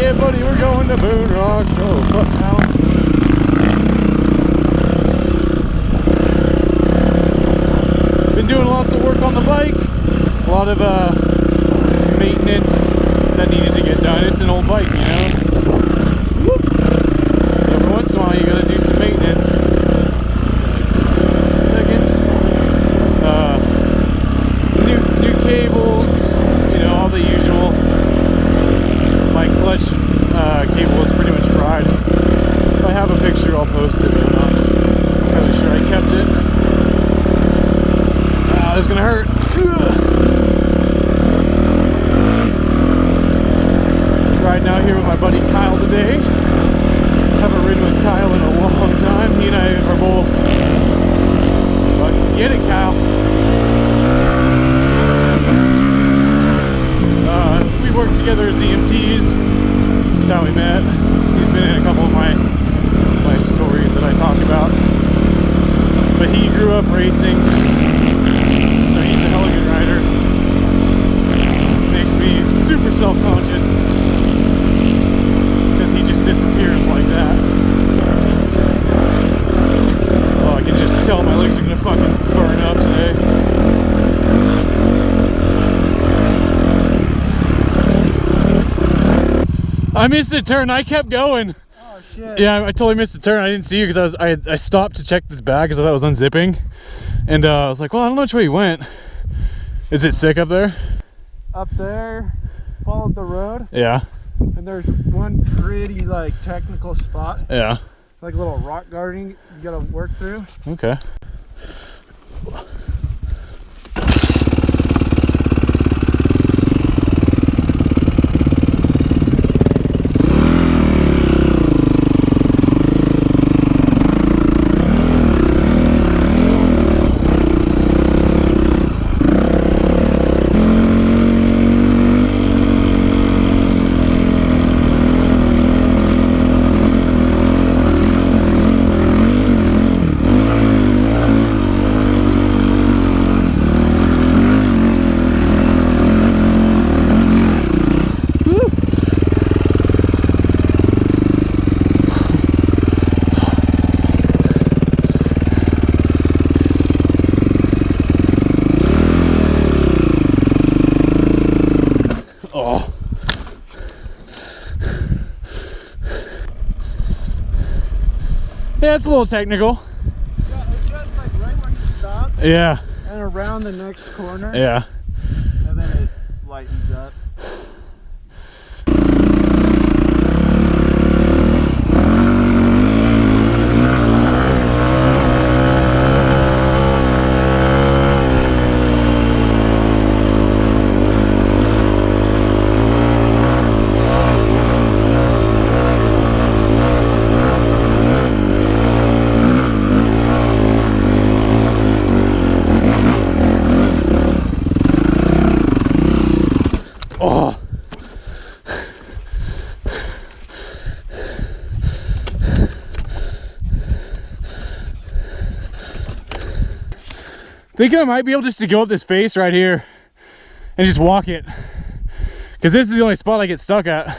Yeah, buddy, we're going to Boone Rocks. Oh, fuck now. Been doing lots of work on the bike. A lot of maintenance that needed to get done. It's an old bike, you know? Whoop. So every once in a while you gotta do some maintenance. Second. New cables, you know, all the usual. My clutch cable is pretty much fried. If I have a picture, I'll post it, but I'm not really sure I kept it. This is gonna hurt. Riding out here with my buddy Kyle today. Haven't ridden with Kyle in a long time. He and I are both. Get it, Kyle. We worked together as EMTs. That's how we met. He's been in a couple of my stories that I talk about. But he grew up racing, so he's a hell of a good rider. Makes me super self-conscious because he just disappears like that. Oh, I can just tell my legs are gonna fucking burn up today. I missed a turn. I kept going. Oh shit. Yeah, I totally missed a turn. I didn't see you because I stopped to check this bag because I thought it was unzipping, and I was like, well, I don't know which way you went. Is it sick up there? Up there, followed the road. Yeah. And there's one pretty like technical spot. Yeah. Like a little rock garden you gotta work through. Okay. Yeah, it's a little technical. Yeah, it's just like right where you stop. Yeah. And around the next corner. Yeah. And then it lightens up. Oh. Think I might be able just to go up this face right here and just walk it, because this is the only spot I get stuck at.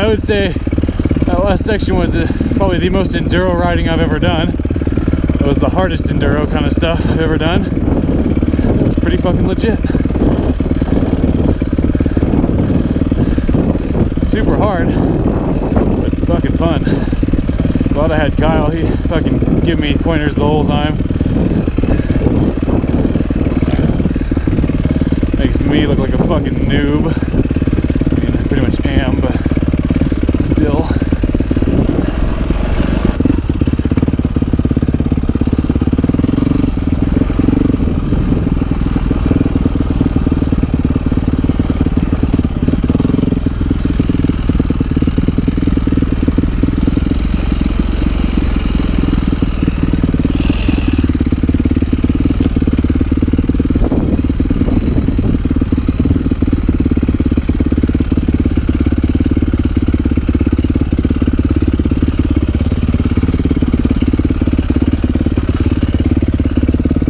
I would say that last section was probably the most enduro riding I've ever done. It was the hardest enduro kind of stuff I've ever done. It was pretty fucking legit. Super hard, but fucking fun. Glad I had Kyle. He fucking give me pointers the whole time. Makes me look like a fucking noob. I mean, I pretty much am, but still.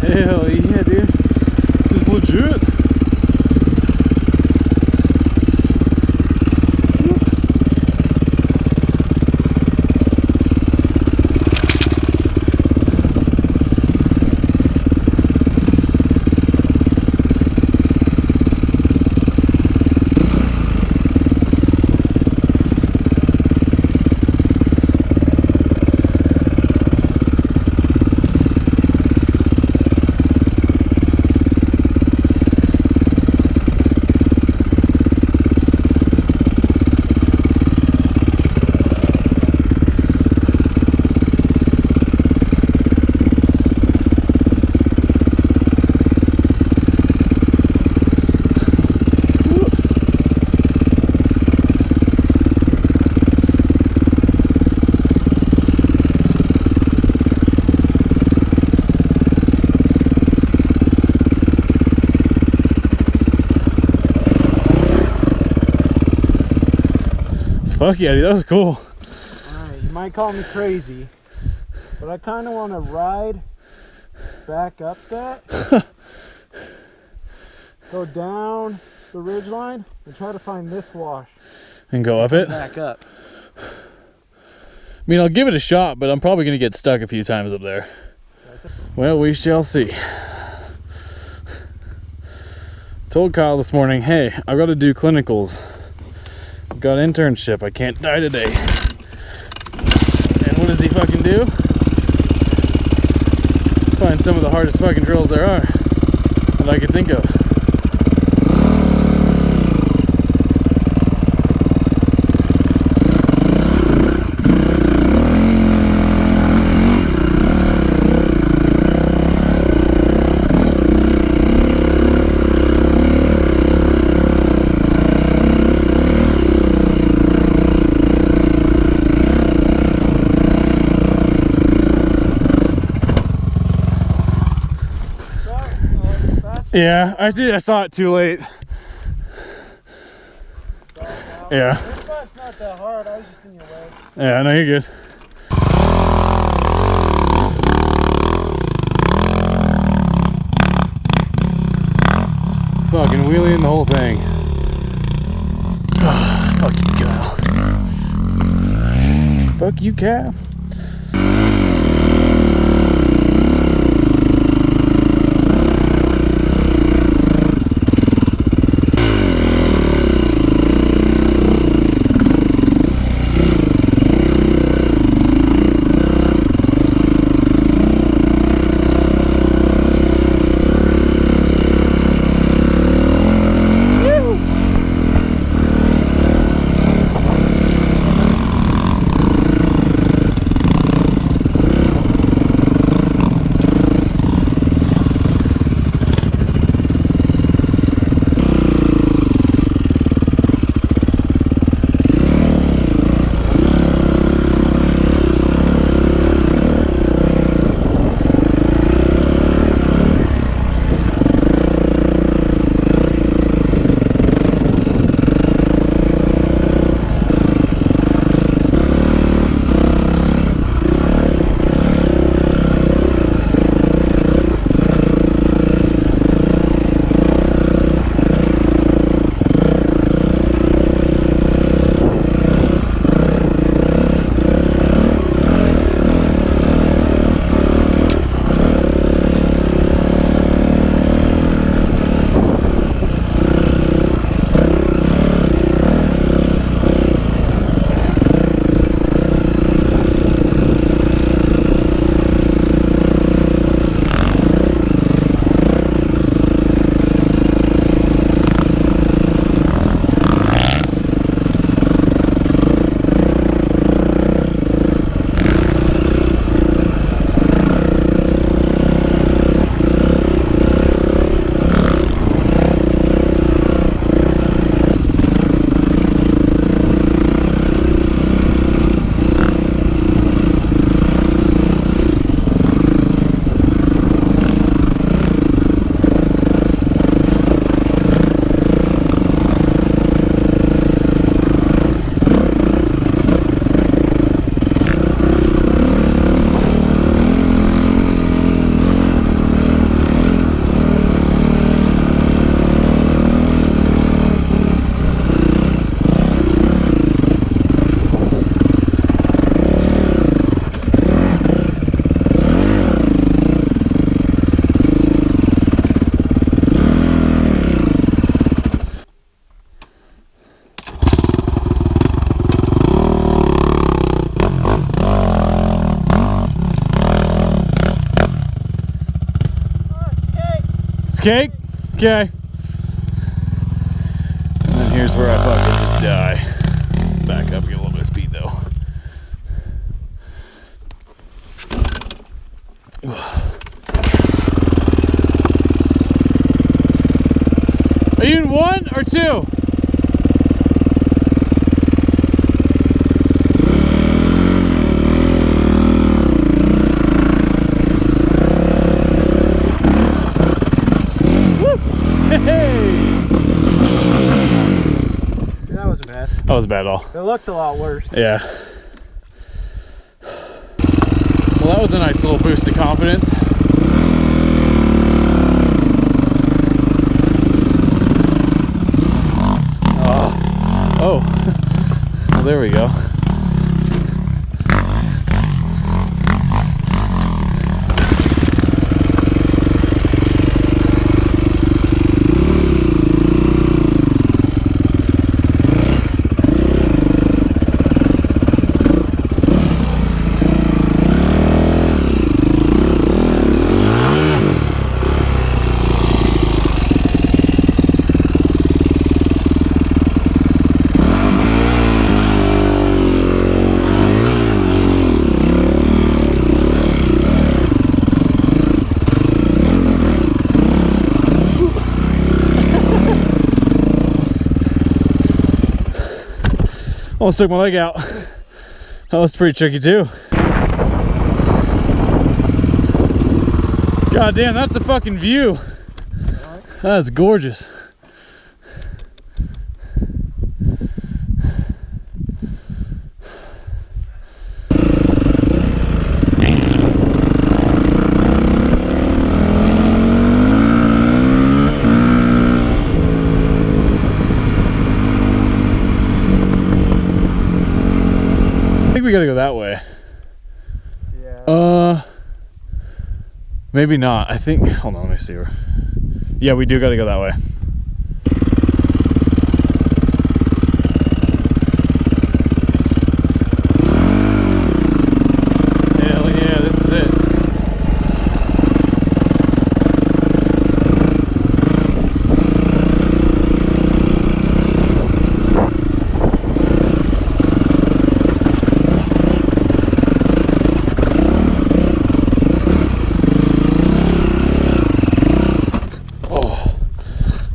Hell yeah, dude. This is legit. Fuck yeah, dude, that was cool. Alright, you might call me crazy, but I kind of want to ride back up that, go down the ridgeline, and try to find this wash. And go up it? Back up. I mean, I'll give it a shot, but I'm probably going to get stuck a few times up there. Well, we shall see. Told Kyle this morning, hey, I've got to do clinicals. I've got internship. I can't die today. And what does he fucking do? Find some of the hardest fucking trails there are that I could think of. Yeah, I saw it too late. Yeah. This spot's not that hard, I was just in your way. Yeah, no, you're good. Fucking wheeling the whole thing. Fuck you, Kyle. Fuck you, Cal. Okay. And then here's where I fucking just die. Back up, get a little bit of speed though. Are you in 1 or 2? That wasn't bad. That wasn't bad at all. It looked a lot worse. Yeah. Well, that was a nice little boost of confidence. Oh. Well, there we go. Almost took my leg out. That was pretty tricky too. God damn, that's a fucking view. That's gorgeous. We gotta go that way. Yeah. Maybe not. I think, hold on, let me see her. Yeah, we do gotta go that way. Hell yeah, this is it.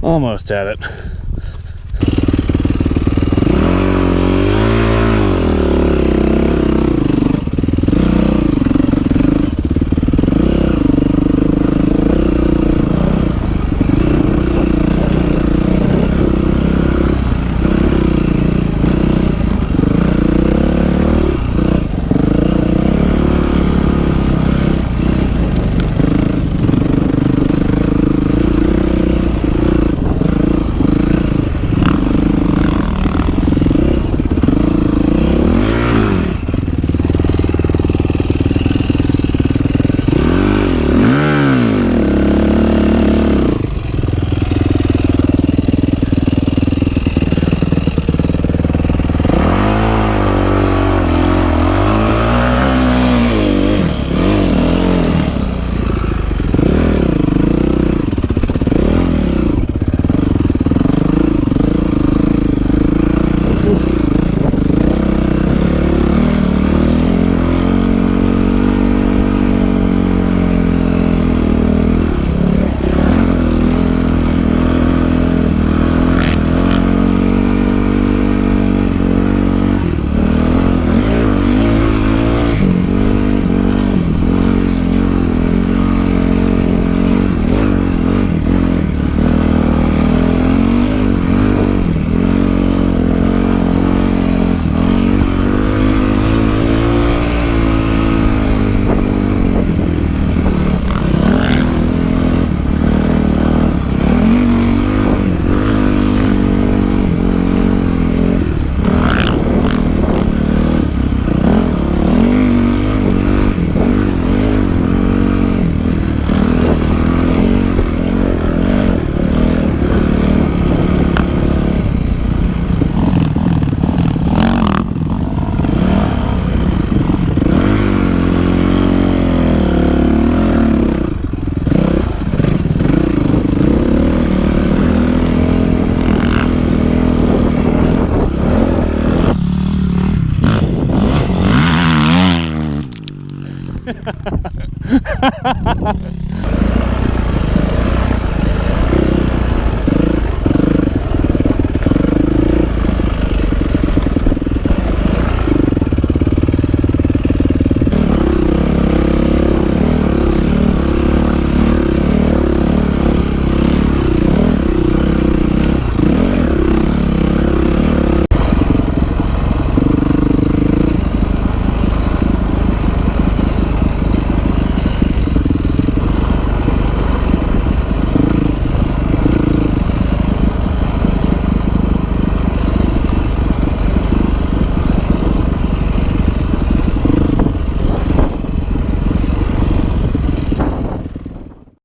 Almost had it.